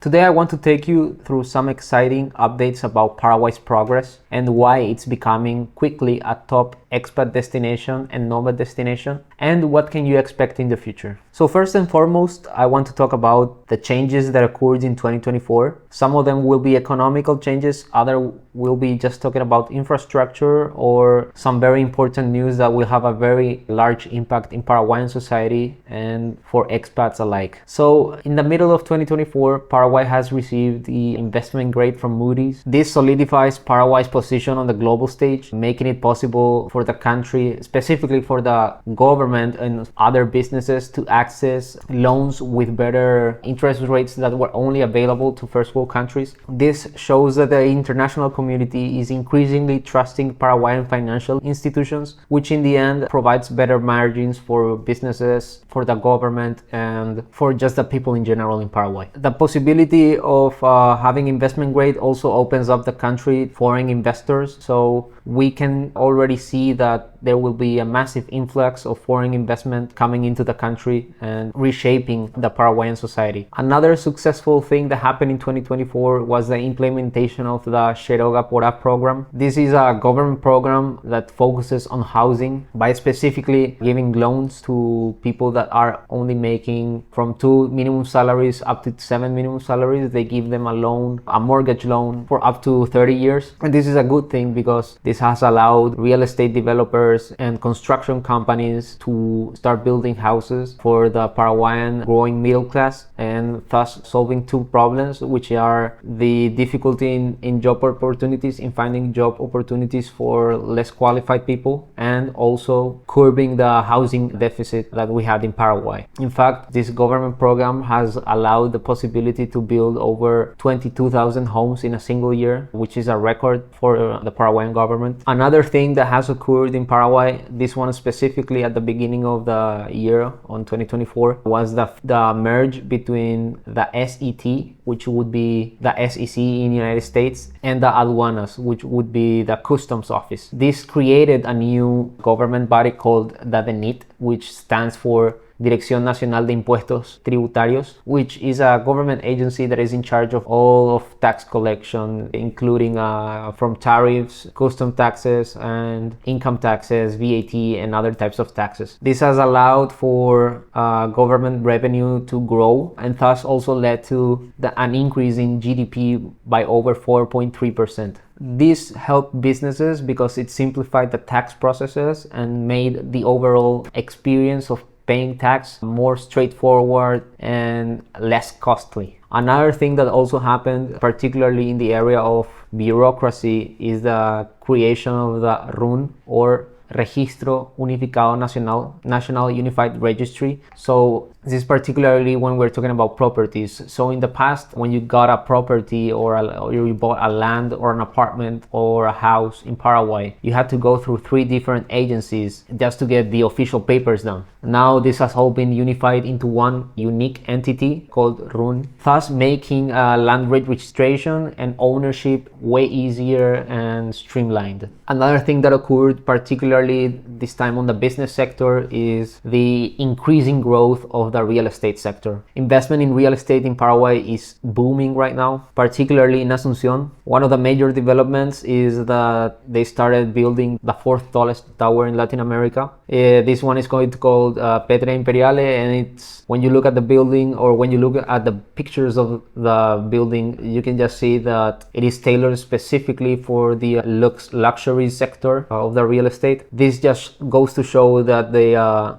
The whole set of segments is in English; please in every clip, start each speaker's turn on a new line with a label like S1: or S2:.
S1: Today I want to take you through some exciting updates about Paraguay's progress and why it's becoming quickly a top expat destination and nomad destination, and what can you expect in the future. So first and foremost, I want to talk about the changes that occurred in 2024. Some of them will be economical changes, other will be just talking about infrastructure or some very important news that will have a very large impact in Paraguayan society and for expats alike. So in the middle of 2024, Paraguay has received the investment grade from Moody's. This solidifies Paraguay's position on the global stage, making it possible for the country, specifically for the government and other businesses, to access loans with better interest rates that were only available to first world countries. This shows that the international community is increasingly trusting Paraguayan financial institutions, which in the end provides better margins for businesses, for the government, and for just the people in general in Paraguay. The possibility of having investment grade also opens up the country to foreign investors, so we can already see that there will be a massive influx of foreign investment coming into the country and reshaping the Paraguayan society. Another successful thing that happened in 2024 was the implementation of the Xiroga Porá program. This is a government program that focuses on housing by specifically giving loans to people that are only making from 2 minimum salaries up to 7 minimum salaries. They give them a loan, a mortgage loan for up to 30 years. And this is a good thing because this has allowed real estate developers and construction companies to start building houses for the Paraguayan growing middle class, and thus solving two problems, which are the difficulty in job opportunities, in finding job opportunities for less qualified people, and also curbing the housing deficit that we had in Paraguay. In fact, this government program has allowed the possibility to build over 22,000 homes in a single year, which is a record for the Paraguayan government. Another thing that has occurred in Paraguay, this one specifically at the beginning of the year on 2024, was the merge between the SET, which would be the SEC in the United States, and the aduanas, which would be the customs office. This created a new government body called the DENIT, which stands for Dirección Nacional de Impuestos Tributarios, which is a government agency that is in charge of all of tax collection, including from tariffs, custom taxes, and income taxes, VAT, and other types of taxes. This has allowed for government revenue to grow, and thus also led to an increase in GDP by over 4.3%. This helped businesses because it simplified the tax processes and made the overall experience of paying tax more straightforward and less costly. Another thing that also happened, particularly in the area of bureaucracy, is the creation of the RUN, or Registro Unificado Nacional, National Unified Registry. So this is particularly when we're talking about properties. So in the past, when you got a property or you bought a land or an apartment or a house in Paraguay, you had to go through 3 different agencies just to get the official papers done. Now this has all been unified into one unique entity called RUN, thus making land registration and ownership way easier and streamlined. Another thing that occurred, particularly this time on the business sector, is the increasing growth of the real estate sector. Investment in real estate in Paraguay is booming right now, particularly in Asunción. One of the major developments is that they started building the 4th tallest tower in Latin America. This one is going to called Petre Imperiale, and it's, when you look at the building or when you look at the pictures of the building, you can just see that it is tailored specifically for the luxury sector of the real estate. This just goes to show that the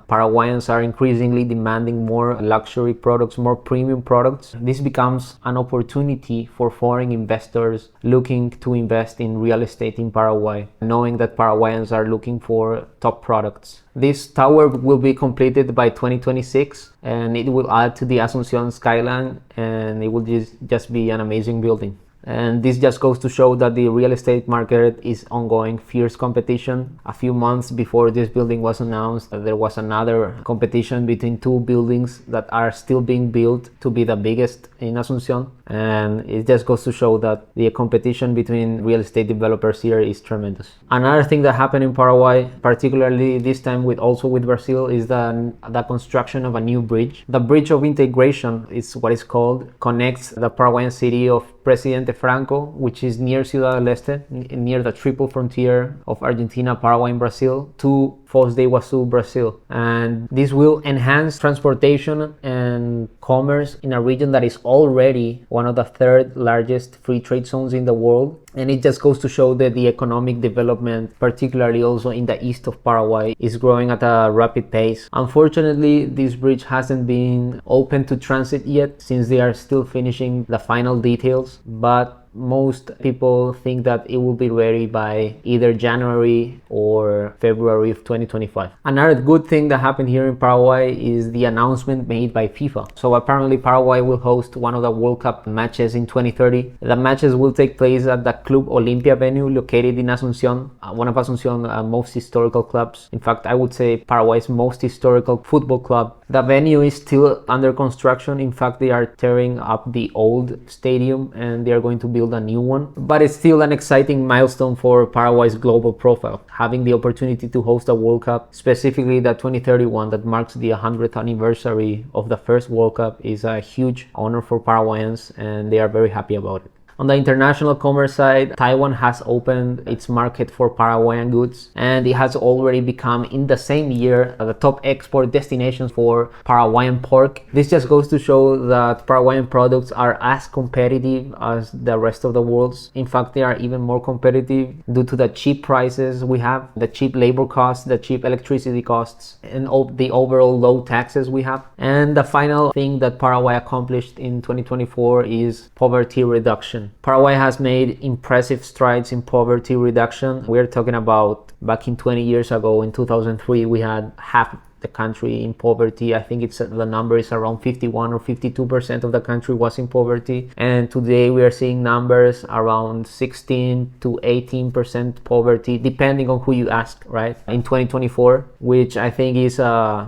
S1: Paraguayans are increasingly demanding more luxury products, more premium products. This becomes an opportunity for foreign investors looking to invest in real estate in Paraguay, knowing that Paraguayans are looking for top products. This tower will be completed by 2026, and it will add to the Asunción skyline, and it will just be an amazing building. And this just goes to show that the real estate market is ongoing fierce competition. A few months before this building was announced, there was another competition between 2 buildings that are still being built to be the biggest in Asunción. and it just goes to show that the competition between real estate developers here is tremendous. Another thing that happened in Paraguay, particularly this time with Brazil, is the construction of a new bridge. The bridge of integration is what it's called, connects the Paraguayan city of Presidente Franco, which is near Ciudad del Este, near the triple frontier of Argentina, Paraguay, and Brazil, to Foz do Iguaçu, Brazil. And this will enhance transportation and commerce in a region that is already one of the third largest free trade zones in the world. And it just goes to show that the economic development, particularly also in the east of Paraguay, is growing at a rapid pace. Unfortunately, this bridge hasn't been open to transit yet, since they are still finishing the final details, but most people think that it will be ready by either January or February of 2025. Another good thing that happened here in Paraguay is the announcement made by FIFA. So apparently Paraguay will host one of the World Cup matches in 2030. The matches will take place at the Club Olimpia venue located in Asunción, one of Asunción's most historical clubs. In fact, I would say Paraguay's most historical football club. The venue is still under construction. In fact, they are tearing up the old stadium and they are going to build a new one. But it's still an exciting milestone for Paraguay's global profile. Having the opportunity to host a World Cup, specifically the 2031 that marks the 100th anniversary of the first World Cup, is a huge honor for Paraguayans, and they are very happy about it. On the international commerce side, Taiwan has opened its market for Paraguayan goods, and it has already become, in the same year, the top export destinations for Paraguayan pork. This just goes to show that Paraguayan products are as competitive as the rest of the world's. In fact, they are even more competitive due to the cheap prices we have, the cheap labor costs, the cheap electricity costs, and the overall low taxes we have. And the final thing that Paraguay accomplished in 2024 is poverty reduction. Paraguay has made impressive strides in poverty reduction. We're talking about back in 20 years ago, in 2003, we had half the country in poverty. I think the number is around 51 or 52% of the country was in poverty, and today we are seeing numbers around 16 to 18% poverty, depending on who you ask, right, in 2024, which I think is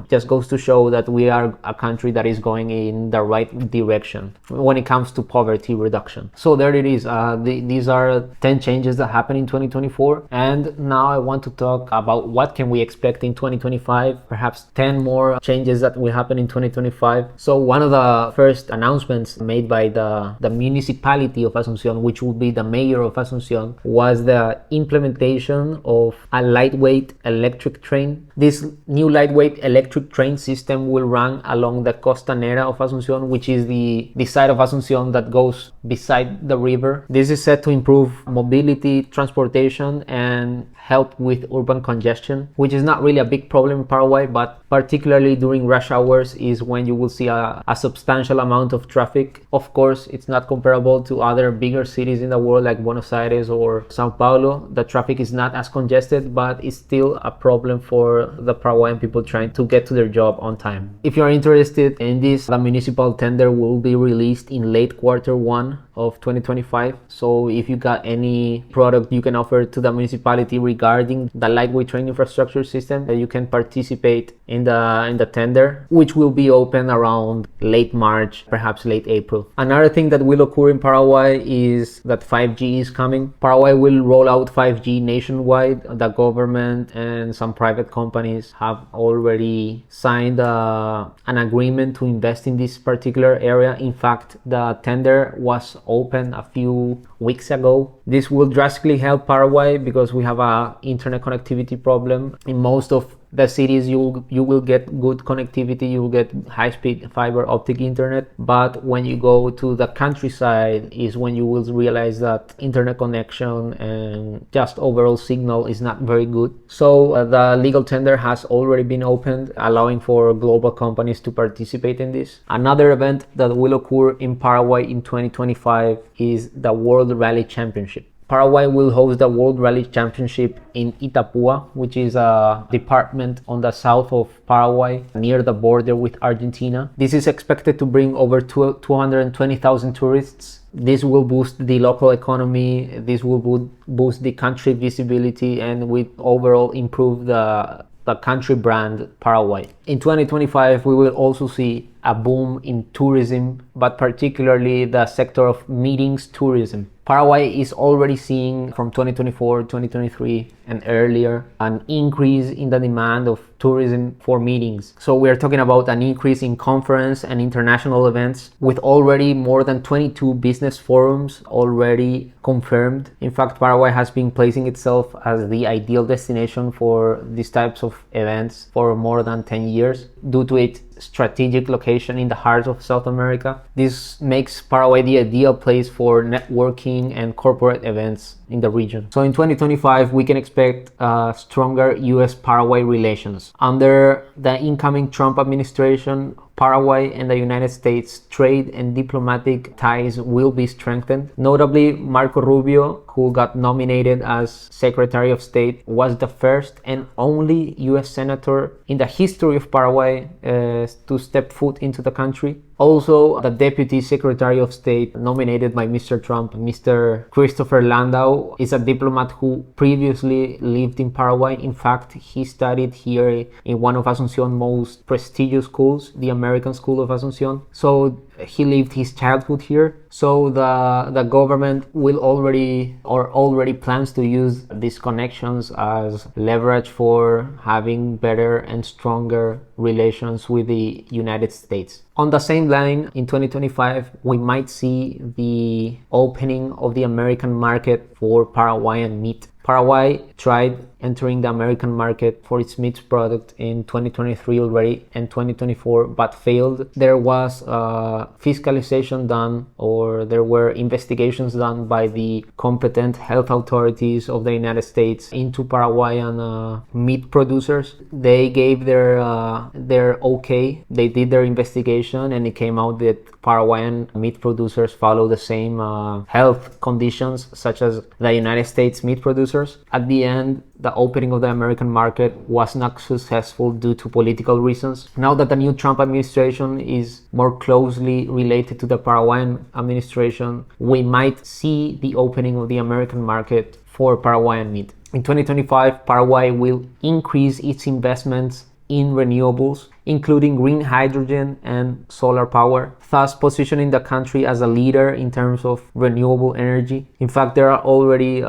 S1: just goes to show that we are a country that is going in the right direction when it comes to poverty reduction. So there it is. These are 10 changes that happened in 2024, and now I want to talk about what can we expect in 2025, perhaps 10 more changes that will happen in 2025. So one of the first announcements made by the municipality of Asunción, which will be the mayor of Asunción, was the implementation of a lightweight electric train. This new lightweight electric train system will run along the Costanera of Asunción, which is the side of Asunción that goes beside the river. This is set to improve mobility, transportation, and help with urban congestion, which is not really a big problem in Paraguay, but particularly during rush hours is when you will see a substantial amount of traffic. Of course, it's not comparable to other bigger cities in the world like Buenos Aires or Sao Paulo. The traffic is not as congested, but it's still a problem for the Paraguayan people trying to get to their job on time. If you're interested in this, the municipal tender will be released in late Q1 of 2025. So if you got any product you can offer to the municipality regarding the lightweight train infrastructure system, you can participate in the tender, which will be open around late March, perhaps late April. Another thing that will occur in Paraguay is that 5G is coming. Paraguay will roll out 5G nationwide. The government and some private companies have already signed an agreement to invest in this particular area. In fact, the tender was open a few weeks ago. This will drastically help Paraguay because we have a internet connectivity problem. In most of the cities you will get good connectivity, you will get high-speed fiber optic internet, but when you go to the countryside is when you will realize that internet connection and just overall signal is not very good. So the legal tender has already been opened, allowing for global companies to participate in this. Another event that will occur in Paraguay in 2025 is the World Rally Championship. Paraguay will host the World Rally Championship in Itapúa, which is a department on the south of Paraguay, near the border with Argentina. This is expected to bring over 220,000 tourists. This will boost the local economy, this will boost the country visibility, and will overall improve the the country brand Paraguay. In 2025, we will also see a boom in tourism, but particularly the sector of meetings tourism. Paraguay is already seeing from 2024, 2023 and earlier an increase in the demand of tourism for meetings. So we are talking about an increase in conference and international events with already more than 22 business forums already confirmed. In fact, Paraguay has been placing itself as the ideal destination for these types of events for more than 10 years due to its strategic location in the heart of South America. This makes Paraguay the ideal place for networking and corporate events in the region. So in 2025, we can expect stronger US-Paraguay relations. Under the incoming Trump administration, Paraguay and the United States trade and diplomatic ties will be strengthened. Notably, Marco Rubio, who got nominated as Secretary of State, was the first and only US senator in the history of Paraguay to step foot into the country. Also, the Deputy Secretary of State nominated by Mr. Trump, Mr. Christopher Landau, is a diplomat who previously lived in Paraguay. In fact, he studied here in one of Asunción's most prestigious schools, the American School of Asunción. So he lived his childhood here. So the government will already plans to use these connections as leverage for having better and stronger relations with the United States. On the same line, in 2025, we might see the opening of the American market for Paraguayan meat. Paraguay tried entering the American market for its meat product in 2023 already and 2024, but failed. There was fiscalization done, or there were investigations done by the competent health authorities of the United States into Paraguayan meat producers. They gave their okay. They did their investigation, and it came out that Paraguayan meat producers follow the same health conditions such as the United States meat producers. At the end, the opening of the American market was not successful due to political reasons. Now that the new Trump administration is more closely related to the Paraguayan administration, we might see the opening of the American market for Paraguayan meat. In 2025, Paraguay will increase its investments in renewables, including green hydrogen and solar power, thus positioning the country as a leader in terms of renewable energy. In fact, there are already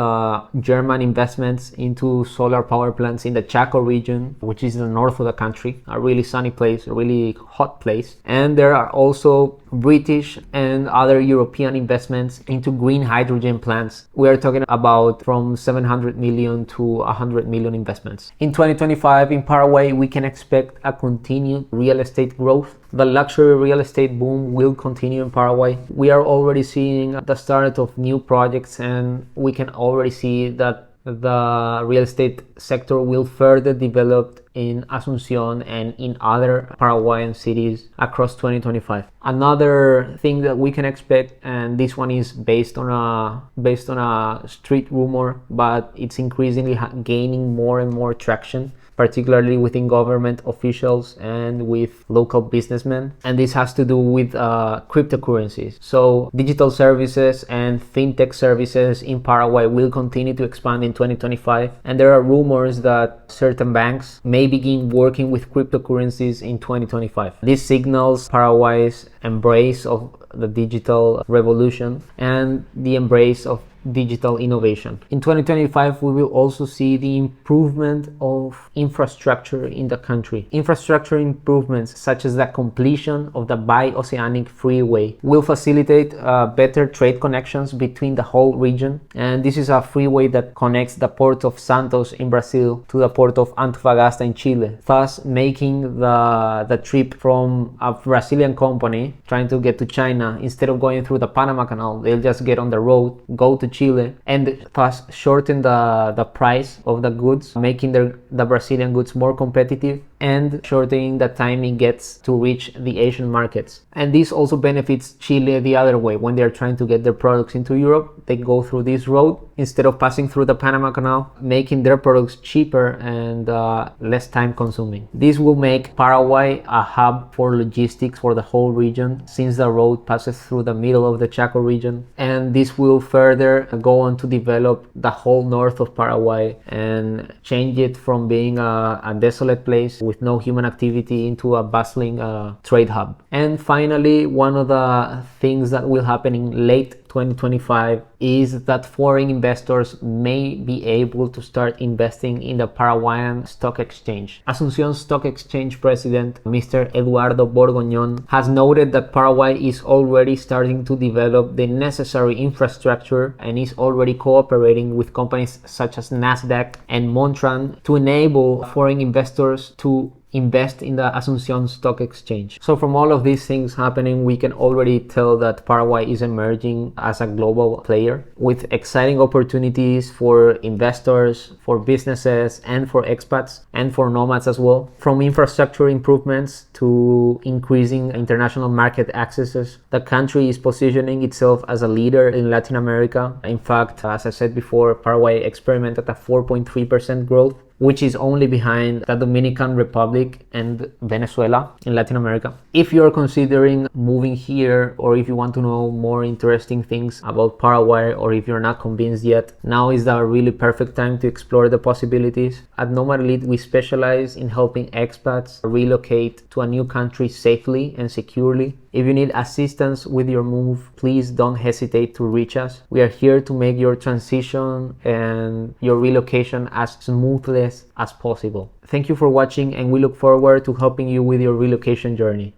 S1: German investments into solar power plants in the Chaco region, which is the north of the country, a really sunny place, a really hot place. And there are also British and other European investments into green hydrogen plants. We are talking about from 700 million to 100 million investments. In 2025, in Paraguay, we can expect a continued real estate growth. The luxury real estate boom will continue in Paraguay. We are already seeing the start of new projects, and we can already see that the real estate sector will further develop in Asunción and in other Paraguayan cities across 2025. Another thing that we can expect, and this one is based on a street rumor, but it's increasingly gaining more and more traction, particularly within government officials and with local businessmen. And this has to do with cryptocurrencies. So digital services and fintech services in Paraguay will continue to expand in 2025. And there are rumors that certain banks may begin working with cryptocurrencies in 2025. This signals Paraguay's embrace of the digital revolution and the embrace of digital innovation. In 2025, we will also see the improvement of infrastructure in the country. Infrastructure improvements such as the completion of the Bi-Oceanic Freeway will facilitate better trade connections between the whole region. And this is a freeway that connects the port of Santos in Brazil to the port of Antofagasta in Chile, thus making the trip from a Brazilian company trying to get to China, instead of going through the Panama Canal, they'll just get on the road, go to Chile, and thus shorten the price of the goods, making the Brazilian goods more competitive and shortening the time it gets to reach the Asian markets. And this also benefits Chile the other way. When they're trying to get their products into Europe, they go through this road instead of passing through the Panama Canal, making their products cheaper and less time consuming. This will make Paraguay a hub for logistics for the whole region, since the road passes through the middle of the Chaco region, and this will further go on to develop the whole north of Paraguay and change it from being a desolate place with no human activity into a bustling trade hub. And finally, one of the things that will happen in late 2025 is that foreign investors may be able to start investing in the Paraguayan Stock Exchange. Asunción Stock Exchange President Mr. Eduardo Borgoñón has noted that Paraguay is already starting to develop the necessary infrastructure and is already cooperating with companies such as Nasdaq and Montran to enable foreign investors to invest in the Asunción Stock Exchange. So from all of these things happening, we can already tell that Paraguay is emerging as a global player with exciting opportunities for investors, for businesses, and for expats, and for nomads as well. From infrastructure improvements to increasing international market accesses, the country is positioning itself as a leader in Latin America. In fact, as I said before, Paraguay experimented a 4.3% growth, which is only behind the Dominican Republic and Venezuela in Latin America. If you're considering moving here, or if you want to know more interesting things about Paraguay, or if you're not convinced yet, now is the really perfect time to explore the possibilities. At Nomad Elite, we specialize in helping expats relocate to a new country safely and securely. If you need assistance with your move, please don't hesitate to reach us. We are here to make your transition and your relocation as smoothly as possible. Thank you for watching, and we look forward to helping you with your relocation journey.